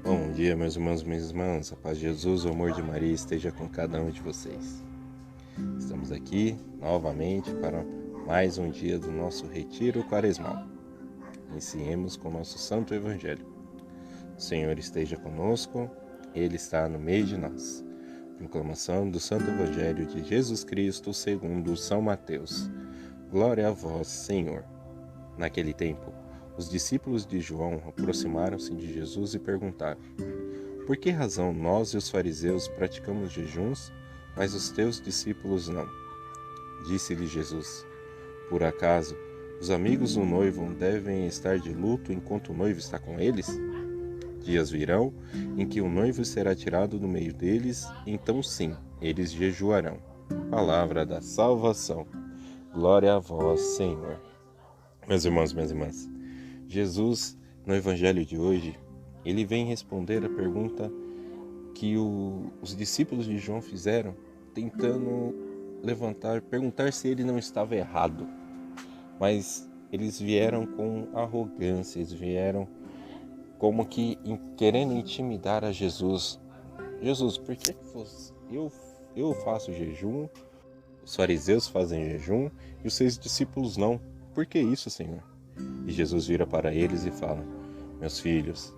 Bom dia, meus irmãos e minhas irmãs. A paz de Jesus, o amor de Maria esteja com cada um de vocês. Estamos aqui novamente para mais um dia do nosso retiro quaresmal. Iniciemos com o nosso Santo Evangelho. O Senhor esteja conosco, Ele está no meio de nós. Proclamação do Santo Evangelho de Jesus Cristo segundo São Mateus. Glória a vós, Senhor. Naquele tempo, os discípulos de João aproximaram-se de Jesus e perguntaram: por que razão nós e os fariseus praticamos jejuns, mas os teus discípulos não? Disse-lhe Jesus: por acaso os amigos do noivo devem estar de luto enquanto o noivo está com eles? Dias virão em que o noivo será tirado do meio deles, então sim, eles jejuarão. Palavra da salvação. Glória a vós, Senhor. Meus irmãos, minhas irmãs, Jesus, no Evangelho de hoje, ele vem responder a pergunta que os discípulos de João fizeram, tentando perguntar se ele não estava errado. Mas eles vieram com arrogância, eles vieram como que querendo intimidar a Jesus. Jesus, por que eu faço jejum, os fariseus fazem jejum e os seus discípulos não? Por que isso, Senhor? E Jesus vira para eles e fala: meus filhos,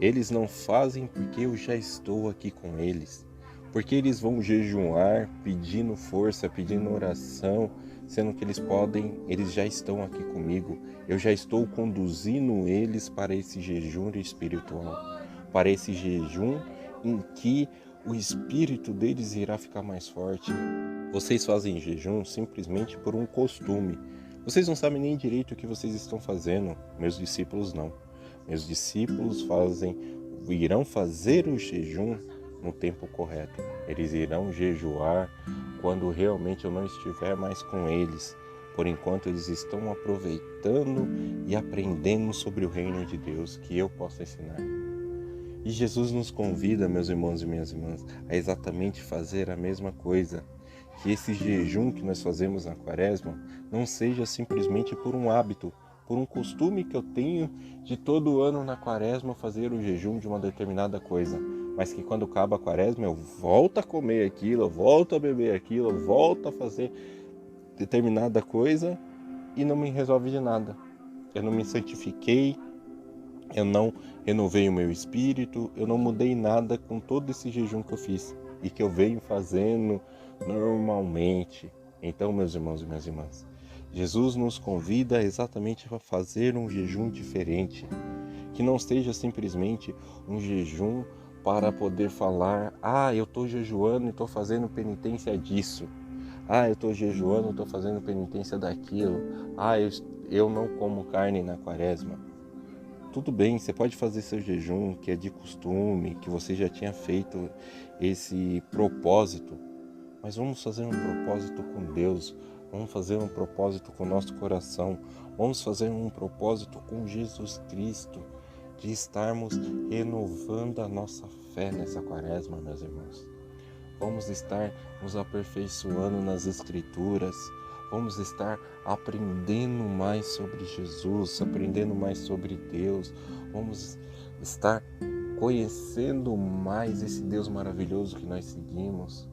eles não fazem porque eu já estou aqui com eles. Porque eles vão jejuar pedindo força, pedindo oração, sendo que eles já estão aqui comigo. Eu já estou conduzindo eles para esse jejum espiritual, para esse jejum em que o espírito deles irá ficar mais forte. Vocês fazem jejum simplesmente por um costume. Vocês não sabem nem direito o que vocês estão fazendo. Meus discípulos não. Meus discípulos irão fazer o jejum no tempo correto. Eles irão jejuar quando realmente eu não estiver mais com eles. Por enquanto eles estão aproveitando e aprendendo sobre o reino de Deus que eu posso ensinar. E Jesus nos convida, meus irmãos e minhas irmãs, a exatamente fazer a mesma coisa. Que esse jejum que nós fazemos na Quaresma não seja simplesmente por um hábito, por um costume que eu tenho de todo ano na Quaresma fazer o jejum de uma determinada coisa, mas que quando acaba a Quaresma eu volto a comer aquilo, eu volto a beber aquilo, eu volto a fazer determinada coisa e não me resolve de nada. Eu não me santifiquei, eu não renovei o meu espírito, eu não mudei nada com todo esse jejum que eu fiz e que eu venho fazendo normalmente. Então, meus irmãos e minhas irmãs, Jesus nos convida exatamente a fazer um jejum diferente, que não seja simplesmente um jejum para poder falar: eu estou jejuando e estou fazendo penitência disso, eu estou jejuando e estou fazendo penitência daquilo, eu não como carne na Quaresma. Tudo bem, você pode fazer seu jejum, que é de costume, que você já tinha feito esse propósito, mas vamos fazer um propósito com Deus, vamos fazer um propósito com o nosso coração, vamos fazer um propósito com Jesus Cristo, de estarmos renovando a nossa fé nessa Quaresma, meus irmãos. Vamos estar nos aperfeiçoando nas Escrituras, vamos estar aprendendo mais sobre Jesus, aprendendo mais sobre Deus, vamos estar conhecendo mais esse Deus maravilhoso que nós seguimos.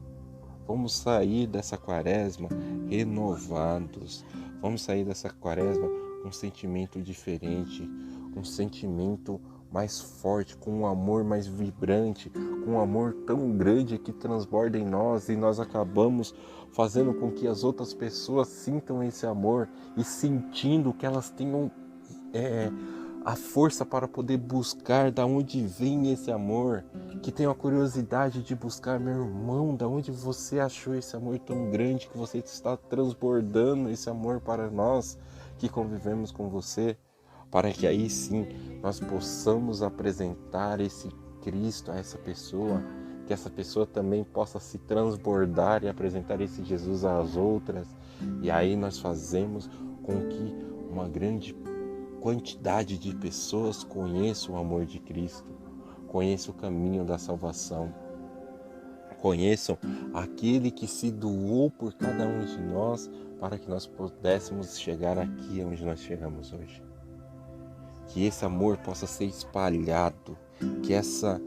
Vamos sair dessa Quaresma renovados, vamos sair dessa Quaresma com um sentimento diferente, com um sentimento mais forte, com um amor mais vibrante, com um amor tão grande que transborda em nós e nós acabamos fazendo com que as outras pessoas sintam esse amor e sentindo que elas tenham a força para poder buscar da onde vem esse amor, que tenham a curiosidade de buscar: meu irmão, da onde você achou esse amor tão grande que você está transbordando esse amor para nós que convivemos com você, para que aí sim nós possamos apresentar esse Cristo a essa pessoa, que essa pessoa também possa se transbordar e apresentar esse Jesus às outras, e aí nós fazemos com que uma grande quantidade de pessoas conheça o amor de Cristo, conheça o caminho da salvação, conheçam aquele que se doou por cada um de nós para que nós pudéssemos chegar aqui onde nós chegamos hoje. que esse amor possa ser espalhado, que essa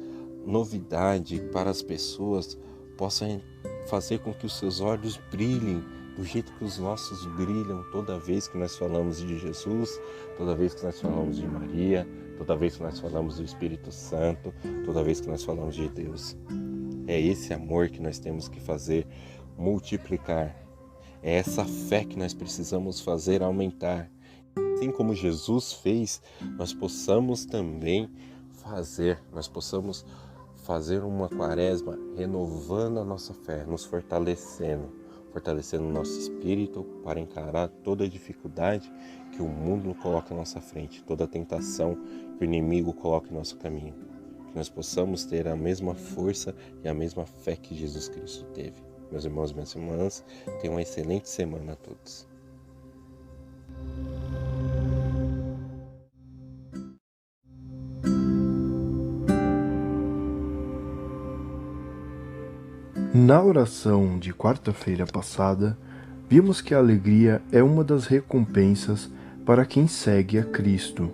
novidade para as pessoas possa fazer com que os seus olhos brilhem do jeito que os nossos brilham toda vez que nós falamos de Jesus, toda vez que nós falamos de Maria, toda vez que nós falamos do Espírito Santo, toda vez que nós falamos de Deus. É esse amor que nós temos que fazer multiplicar. É essa fé que nós precisamos fazer aumentar. Assim como Jesus fez, nós possamos também fazer uma quaresma renovando a nossa fé, nos fortalecendo o nosso espírito para encarar toda a dificuldade que o mundo coloca à nossa frente, toda a tentação que o inimigo coloca em nosso caminho. Que nós possamos ter a mesma força e a mesma fé que Jesus Cristo teve. Meus irmãos e minhas irmãs, tenham uma excelente semana a todos. Na oração de quarta-feira passada, vimos que a alegria é uma das recompensas para quem segue a Cristo.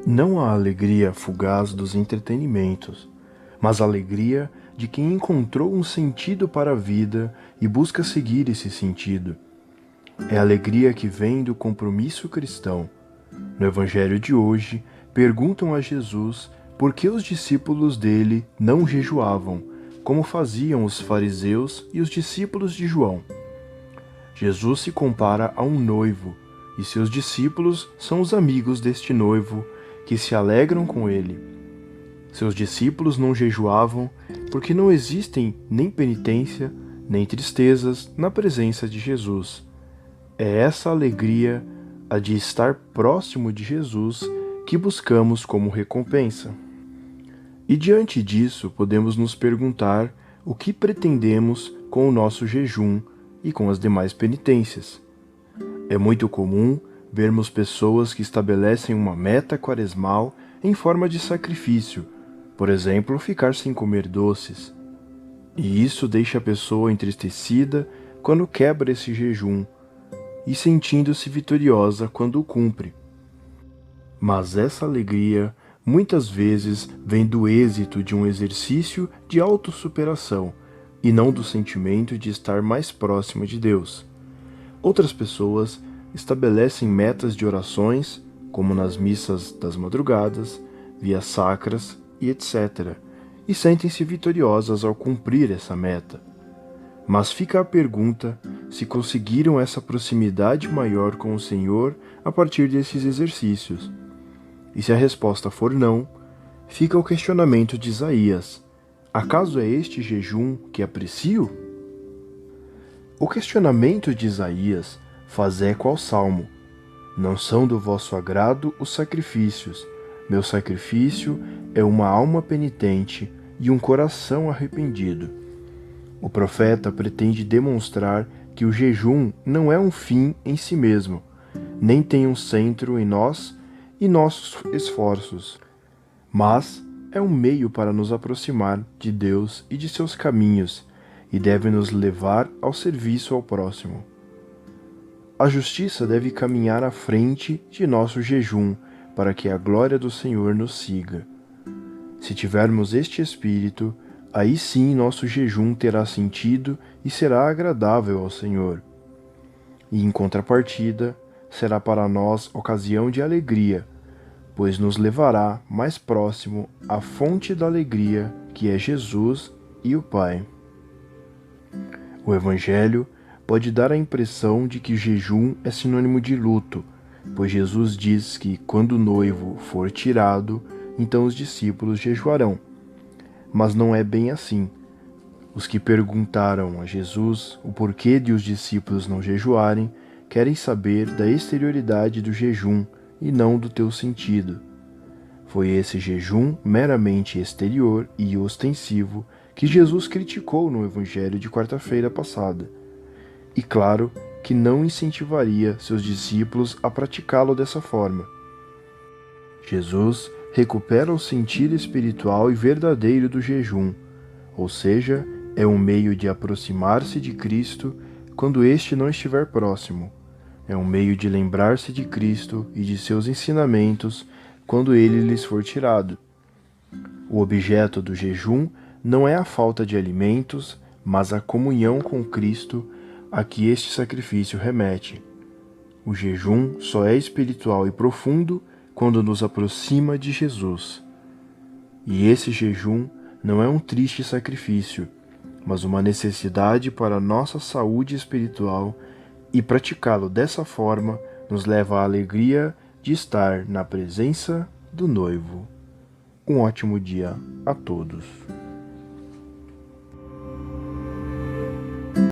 Não a alegria fugaz dos entretenimentos, mas a alegria de quem encontrou um sentido para a vida e busca seguir esse sentido. É a alegria que vem do compromisso cristão. No Evangelho de hoje, perguntam a Jesus por que os discípulos dele não jejuavam, como faziam os fariseus e os discípulos de João. Jesus se compara a um noivo, e seus discípulos são os amigos deste noivo, que se alegram com ele. Seus discípulos não jejuavam porque não existem nem penitência, nem tristezas na presença de Jesus. É essa alegria, a de estar próximo de Jesus, que buscamos como recompensa. E diante disso, podemos nos perguntar o que pretendemos com o nosso jejum e com as demais penitências. É muito comum vermos pessoas que estabelecem uma meta quaresmal em forma de sacrifício, por exemplo, ficar sem comer doces. E isso deixa a pessoa entristecida quando quebra esse jejum e sentindo-se vitoriosa quando o cumpre. Mas essa alegria muitas vezes vem do êxito de um exercício de autossuperação e não do sentimento de estar mais próximo de Deus. Outras pessoas estabelecem metas de orações, como nas missas das madrugadas, vias sacras e etc., e sentem-se vitoriosas ao cumprir essa meta. Mas fica a pergunta se conseguiram essa proximidade maior com o Senhor a partir desses exercícios. E se a resposta for não, fica o questionamento de Isaías: acaso é este jejum que aprecio? O questionamento de Isaías faz eco ao Salmo: não são do vosso agrado os sacrifícios, meu sacrifício é uma alma penitente e um coração arrependido. O profeta pretende demonstrar que o jejum não é um fim em si mesmo, nem tem um centro em nós e nossos esforços, mas é um meio para nos aproximar de Deus e de seus caminhos e deve nos levar ao serviço ao próximo. A justiça deve caminhar à frente de nosso jejum para que a glória do Senhor nos siga. Se tivermos este espírito, aí sim nosso jejum terá sentido e será agradável ao Senhor. E em contrapartida, será para nós ocasião de alegria, pois nos levará mais próximo à fonte da alegria, que é Jesus e o Pai. O Evangelho pode dar a impressão de que o jejum é sinônimo de luto, pois Jesus diz que quando o noivo for tirado, então os discípulos jejuarão. Mas não é bem assim. Os que perguntaram a Jesus o porquê de os discípulos não jejuarem querem saber da exterioridade do jejum e não do teu sentido. Foi esse jejum meramente exterior e ostensivo que Jesus criticou no Evangelho de quarta-feira passada. E claro que não incentivaria seus discípulos a praticá-lo dessa forma. Jesus recupera o sentido espiritual e verdadeiro do jejum, ou seja, é um meio de aproximar-se de Cristo quando este não estiver próximo. É um meio de lembrar-se de Cristo e de seus ensinamentos quando ele lhes for tirado. O objeto do jejum não é a falta de alimentos, mas a comunhão com Cristo a que este sacrifício remete. O jejum só é espiritual e profundo quando nos aproxima de Jesus. E esse jejum não é um triste sacrifício, mas uma necessidade para a nossa saúde espiritual, e praticá-lo dessa forma nos leva à alegria de estar na presença do noivo. Um ótimo dia a todos.